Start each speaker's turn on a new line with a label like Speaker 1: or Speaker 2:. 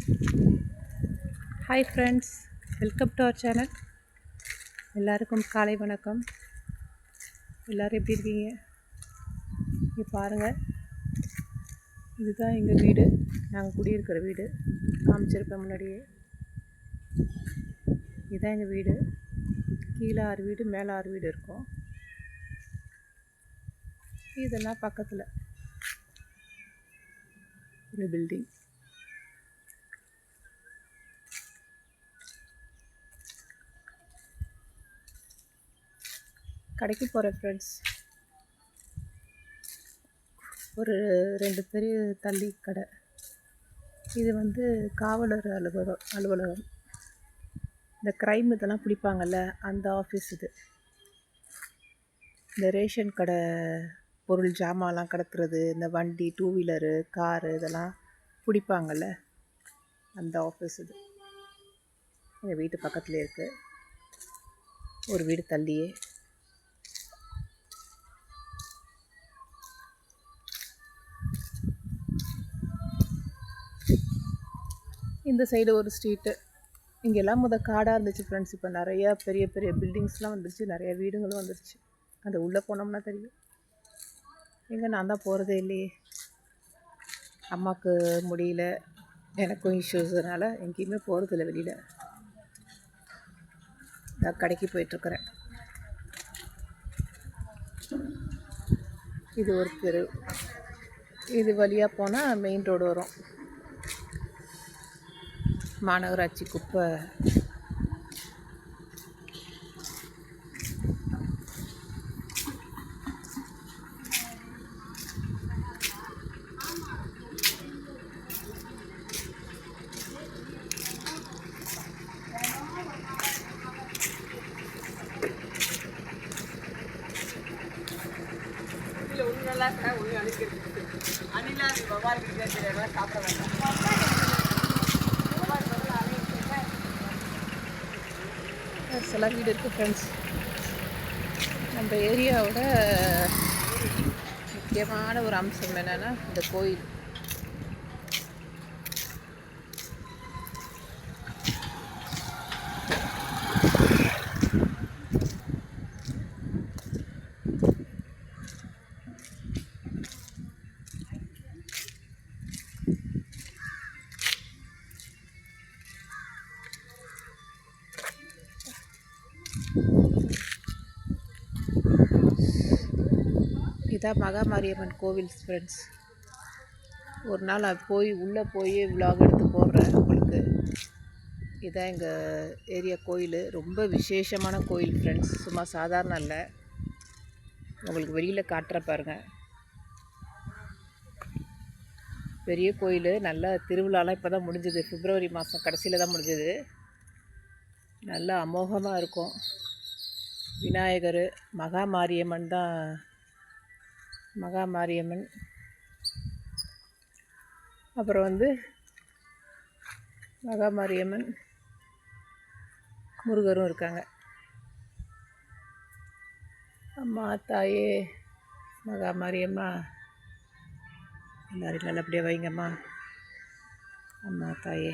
Speaker 1: Hi friends, welcome to our channel. எல்லாருக்கும் காலை வணக்கம். எல்லோரும் எப்படி இருக்கீங்க? இங்கே பாருங்கள், இதுதான் எங்கள் வீடு. நாங்கள் குடியிருக்கிற வீடு காமிச்சிருப்பேன் முன்னாடியே. இதுதான் எங்கள் வீடு. கீழே 6 வீடு, மேலே 6 வீடு இருக்கும். இதெல்லாம் பக்கத்தில் ஒரு பில்டிங். கடைக்கு போகிறேன் ஃப்ரெண்ட்ஸ். ஒரு 2 பெரிய தள்ளி கடை. இது காவலர் அலுவலகம். இந்த க்ரைம் இதெல்லாம் பிடிப்பாங்கள்ல, அந்த ஆஃபீஸ் இது. இந்த ரேஷன் கடை பொருள் ஜாமான்லாம் கடத்துறது, இந்த வண்டி 2 வீலரு காரு இதெல்லாம் பிடிப்பாங்கள்ல, அந்த ஆஃபீஸ் இது. எங்கள் வீட்டு பக்கத்துலேயே இருக்குது, ஒரு வீடு தள்ளியே. இந்த சைடு ஒரு ஸ்ட்ரீட்டு. இங்கெல்லாம் காடாக இருந்துச்சு ஃப்ரெண்ட்ஸ். இப்போ நிறையா பெரிய பெரிய பில்டிங்ஸ்லாம் வந்துருச்சு, நிறைய வீடுங்களும் வந்துருச்சு. அது உள்ளே போனோம்னா தெரியும். எங்கே நான் தான் போகிறதே இல்லையே. அம்மாவுக்கு முடியல, எனக்கும் இஷ்யூஸ்னால எங்கேயுமே போகிறதில்ல வெளியில். நான் கடைக்கு போயிட்டுருக்குறேன். இது ஒரு தெரு. இது வழியாக போனால் மெயின் ரோடு வரும். மாநகராட்சி குப்பை. சில வீடு இருக்குது ஃப்ரெண்ட்ஸ். நம்ம ஏரியாவோட முக்கியமான ஒரு அம்சம் என்னென்னா இந்த கோயில். இதான் மகாமாரியம்மன் கோவில் ஃப்ரெண்ட்ஸ். ஒரு நாள் உள்ளே போய் விலாக் எடுத்து போடுறேன் உங்களுக்கு. இதான் எங்கள் ஏரியா கோயில். ரொம்ப விசேஷமான கோயில் ஃப்ரெண்ட்ஸ், சும்மா சாதாரண இல்லை. உங்களுக்கு வெளியில் காட்டுற பாருங்கள். பெரிய கோயில். நல்லா திருவிழாலாம் இப்போ தான் முடிஞ்சது. பிப்ரவரி மாதம் கடைசியில் தான் முடிஞ்சது. நல்லா அமோகமாக இருக்கும். விநாயகர், மகாமாரியம்மன் தான். மகாமாரியம்மன், அப்புறம் மகாமாரியம்மன், முருகரும் இருக்காங்க. அம்மா தாயே மகாமாரியம்மா, எல்லாரும் நல்லபடியாக வைங்கம்மா. அம்மா தாயே.